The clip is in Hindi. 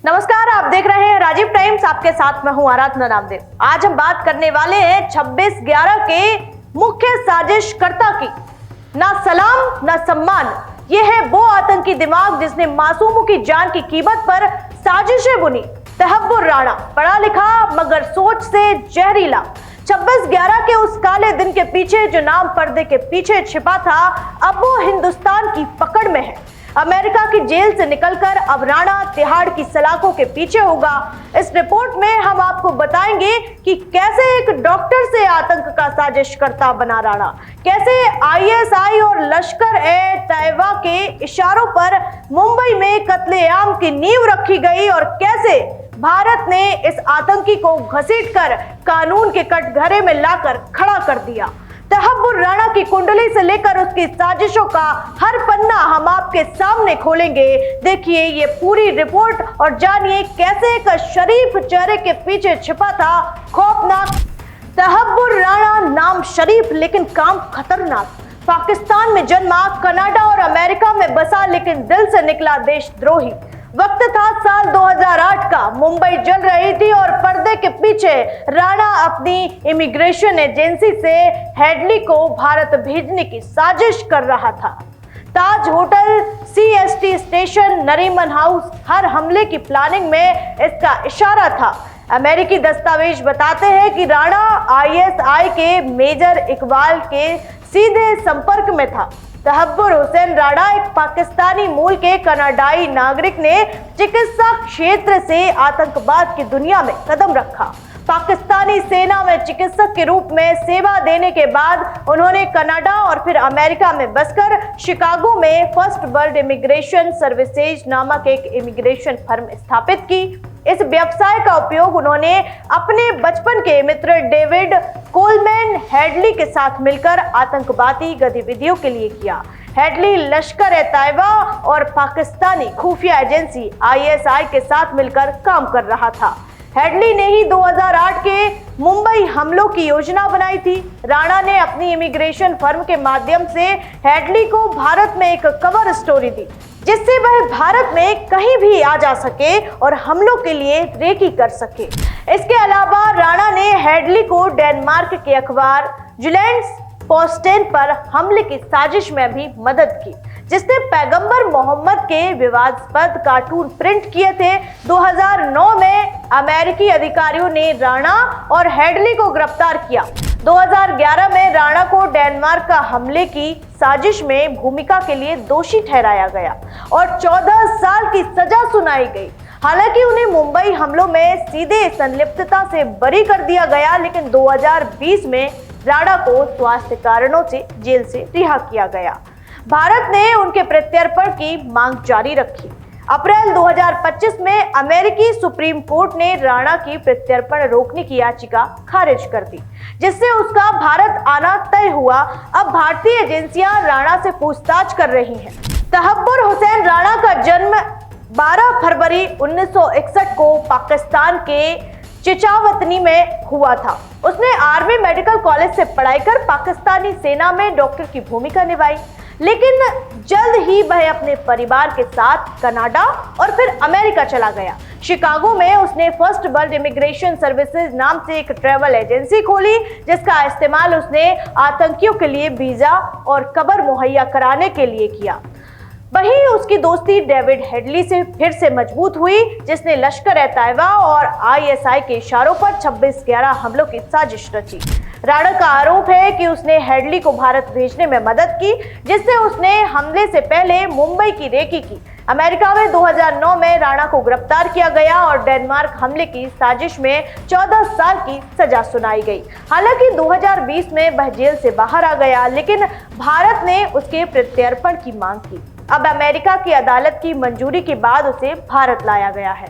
नमस्कार, आप देख रहे हैं राजीव टाइम्स। आपके साथ मैं हूं आराधना नामदेव। आज हम बात करने वाले हैं 26/11 के मुख्य साजिशकर्ता की। ना सलाम ना सम्मान, ये है वो आतंकी दिमाग जिसने मासूमों की जान की कीमत पर साजिशें बुनी। तहब्बुर राणा, पढ़ा लिखा मगर सोच से जहरीला। 26/11 के उस काले दिन के पीछे जो नाम पर्दे के पीछे छिपा था, अब वो हिंदुस्तान की पकड़ में है। अमेरिका की जेल से निकलकर अब राणा तिहाड़ की सलाखों के पीछे होगा। इस रिपोर्ट में हम आपको बताएंगे कि कैसे एक डॉक्टर से आतंक का साजिशकर्ता बना राणा, कैसे आईएसआई और लश्कर-ए-तैयबा के इशारों पर मुंबई में कत्लेआम की नींव रखी गई और कैसे भारत ने इस आतंकी को घसीटकर कानून के कटघरे में लाकर खड़ा कर दिया। तहब्बुर राणा की कुंडली से लेकर उसकी साजिशों का हर पन्ना हम आपके सामने खोलेंगे। देखिए ये पूरी रिपोर्ट और जानिए कैसे एक शरीफ चेहरे के पीछे छिपा था खौफनाक। तहब्बुर राणा, नाम शरीफ लेकिन काम खतरनाक। पाकिस्तान में जन्मा, कनाडा और अमेरिका में बसा लेकिन दिल से निकला देशद्रोही। वक्त था साल 2008 का, मुंबई जल रही थी और पर्दे के पीछे राणा अपनी इमिग्रेशन एजेंसी से हेडली को भारत भेजने की साजिश कर रहा था। Taj hotel, CST station, Nariman house, हर हमले की प्लानिंग में इसका इशारा था। अमेरिकी दस्तावेज बताते हैं कि राणा आईएसआई के मेजर इकबाल के सीधे संपर्क में था। तहब्बुर हुसैन राणा, एक पाकिस्तानी मूल के कनाडाई नागरिक ने चिकित्सा क्षेत्र से आतंकवाद की दुनिया में कदम रखा। पाकिस्तानी सेना में चिकित्सक के रूप में सेवा देने के बाद उन्होंने कनाडा और फिर अमेरिका में बसकर शिकागो में फर्स्ट वर्ल्ड इमिग्रेशन सर्विसेज नामक एक इमिग्रेशन फर्म स्थापित की। इस व्यवसाय का उपयोग उन्होंने अपने बचपन के मित्र डेविड कोलमैन हेडली के साथ मिलकर आतंकवादी गतिविधियों के लिए किया। हेडली लश्कर-ए-तैयबा और पाकिस्तानी खुफिया एजेंसी आईएसआई के साथ मिलकर काम कर रहा था। हेडली ने ही 2008 के मुंबई हमलों की योजना बनाई थी। राणा ने अपनी इमिग्रेशन फर्म के माध्यम से हेडली को भारत में एक कवर स्टोरी दी, जिससे वह भारत में कहीं भी आ जा सके और हमलों के लिए रेकी कर सके। इसके अलावा राणा ने हेडली को डेनमार्क के अखबार जुलैंड्स-पोस्टेन पर हमले की साजिश में भी मदद की, जिसने पैगंबर मोहम्मद के विवादास्पद कार्टून प्रिंट किए थे। 2009 में अमेरिकी अधिकारियों ने राणा और हेडली को गिरफ्तार किया। 2011 में राणा को डेनमार्क का हमले की साजिश में भूमिका के लिए दोषी ठहराया गया और 14 साल की सजा सुनाई गई। हालांकि उन्हें मुंबई हमलों में सीधे संलिप्तता से बरी कर दिया गया, लेकिन 2020 में राणा को स्वास्थ्य कारणों से जेल से रिहा किया गया। भारत ने उनके प्रत्यर्पण की मांग जारी रखी। अप्रैल 2025 में अमेरिकी सुप्रीम कोर्ट ने राणा की प्रत्यर्पण रोकने की याचिका खारिज कर दी, जिससे उसका भारत आना तय हुआ। अब भारतीय एजेंसियां राणा से पूछताछ कर रही हैं। तहब्बुर हुसैन राणा का जन्म 12 फरवरी 1961 को पाकिस्तान के चिचावतनी में हुआ था। उसने आर्मी मेडिकल कॉलेज से पढ़ाई कर पाकिस्तानी सेना में डॉक्टर की भूमिका निभाई, लेकिन जल्द ही वह अपने परिवार के साथ कनाडा और फिर अमेरिका चला गया। शिकागो में उसने फर्स्ट वर्ल्ड इमिग्रेशन सर्विसेज नाम से एक ट्रैवल एजेंसी खोली, जिसका इस्तेमाल उसने आतंकियों के लिए वीजा और कबर मुहैया कराने के लिए किया। वहीं उसकी दोस्ती डेविड हेडली से फिर से मजबूत हुई, जिसने लश्कर-ए-तैयबा और आईएसआई के इशारों पर 26/11 हमलों की साजिश रची। राणा का आरोप है कि उसने हेडली को भारत भेजने में मदद की, जिससे उसने हमले से पहले मुंबई की रेकी की। अमेरिका में 2009 में राणा को गिरफ्तार किया गया और डेनमार्क हमले की साजिश में 14 साल की सजा सुनाई गई। हालांकि 2020 में वह जेल से बाहर आ गया, लेकिन भारत ने उसके प्रत्यर्पण की मांग की। अब अमेरिका की अदालत की मंजूरी के बाद उसे भारत लाया गया है।